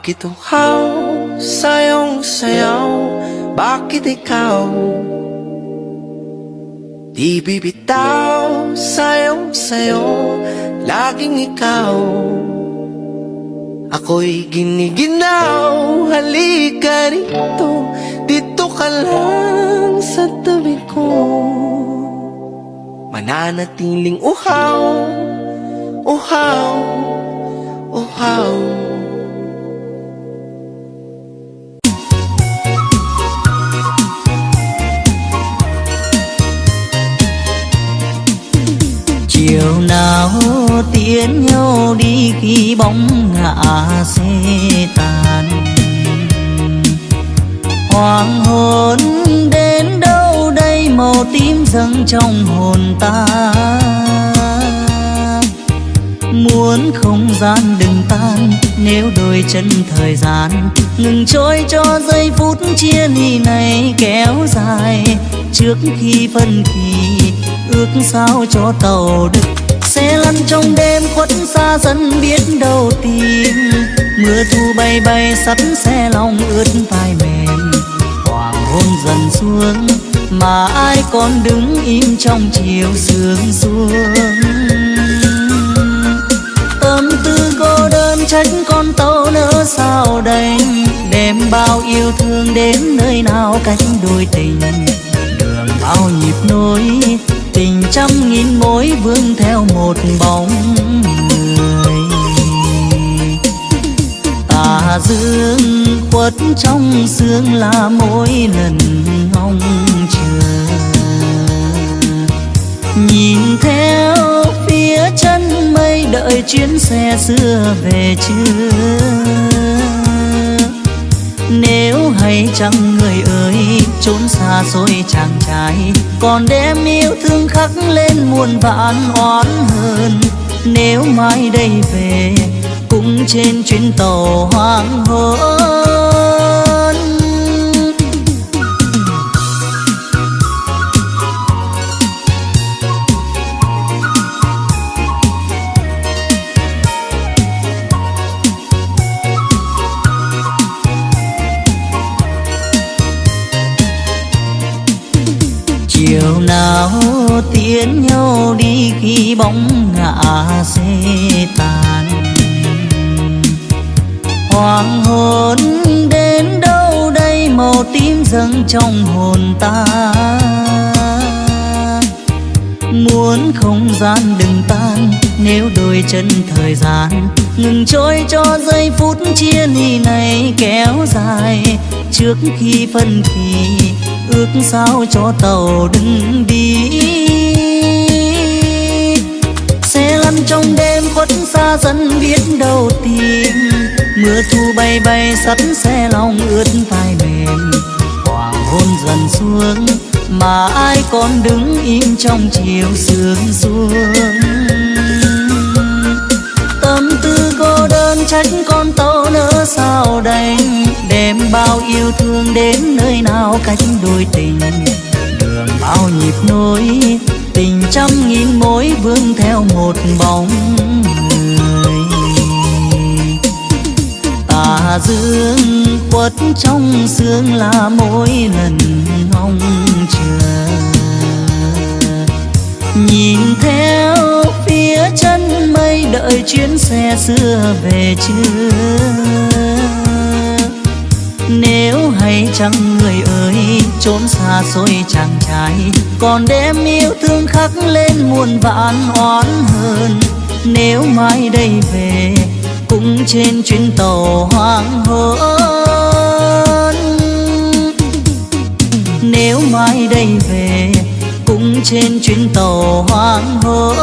Bakit uhaw, sayong sayaw, bakit ikaw di bibitaw, sayong sayo, laging ikaw. Ako'y giniginaw, halika rito, dito ka lang sa tabi ko. Mananatiling uhaw, uhaw, uhaw. Chiều nào tiễn nhau đi khi bóng ngã xe tàn. Hoàng hôn đến đâu đây, màu tím dâng trong hồn ta. Muốn không gian đừng tan, nếu đôi chân thời gian ngừng trôi cho giây phút chia ly này kéo dài. Trước khi phân kỳ ước sao cho tàu đứt, xe lăn trong đêm khuất xa dần biết đâu tìm. Mưa thu bay bay sắt xe lòng ướt vai mềm. Hoàng hôn dần xuống mà ai còn đứng im trong chiều sương xuống. Tâm tư cô đơn trách con tàu nỡ sao đành, đem bao yêu thương đến nơi nào cách đôi tình. Đường bao nhịp nối, tình trăm nghìn mối vương theo một bóng người. Tà dương khuất trong sương là mỗi lần ngóng chờ. Nhìn theo phía chân mây đợi chuyến xe xưa về chưa. Nếu hay chăng người ơi trốn xa xôi chàng trai, còn đem yêu thương khắc lên muôn vạn oán hờn. Nếu mai đây về cũng trên chuyến tàu hoàng hôn. Chiều nào tiễn nhau đi khi bóng ngã xe tàn. Hoàng hôn đến đâu đây, màu tím dâng trong hồn ta. Muốn không gian đừng tan, nếu đôi chân thời gian ngừng trôi cho giây phút chia ly này kéo dài. Trước khi phân kỳ ước sao cho tàu đừng đi. Xe lăn trong đêm khuất xa dần biết đâu tìm. Mưa thu bay bay sắt xe lòng ướt vai mềm. Hoàng hôn dần xuống mà ai còn đứng im trong chiều sương xuống. Tâm tư cô đơn trách con tàu nỡ sao đành, đem bao yêu thương đến nơi nào cách đôi tình. Đường bao nhịp nối, tình trăm nghìn mối vương theo một bóng người. Tà dương khuất trong sương là mỗi lần ngóng chờ. Nhìn theo phía chân mây đợi chuyến xe xưa về chưa. Nếu hay chăng người ơi trốn xa xôi chàng trai, còn đem yêu thương khắc lên muôn vạn oán hờn. Nếu mai đây về cũng trên chuyến tàu hoàng hôn. Nếu mai đây về cũng trên chuyến tàu hoàng hôn.